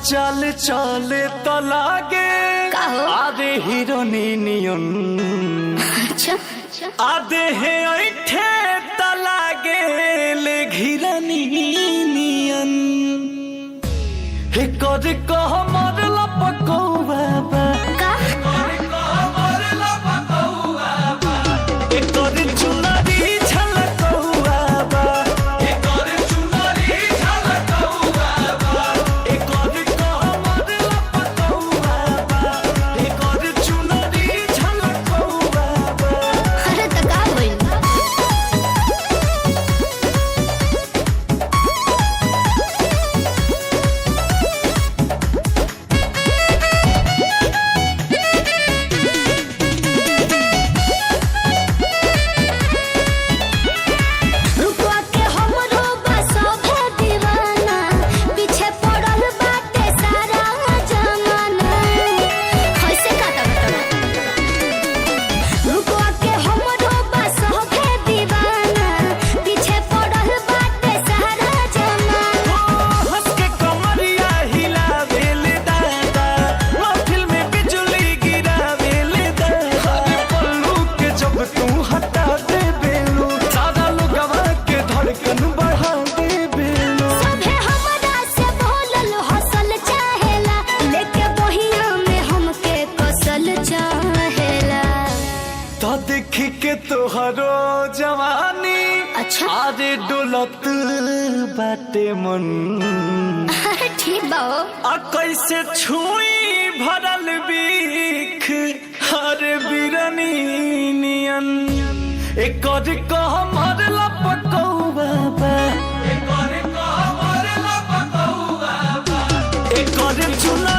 चल चले तो लागे आधे हीरोनी नियन। अच्छा आधे है ऐठे तो लागे ले घिरनी नियन। हे कर कह मरला पकौवा बा का देख के तोहरो जवानी। अच्छा आरे डोलत बाटे मन। ठीक बा आ कैसे छुई भरल बीख हर बिरनी नियन। एक कह मरला पकौवा बा एक चुना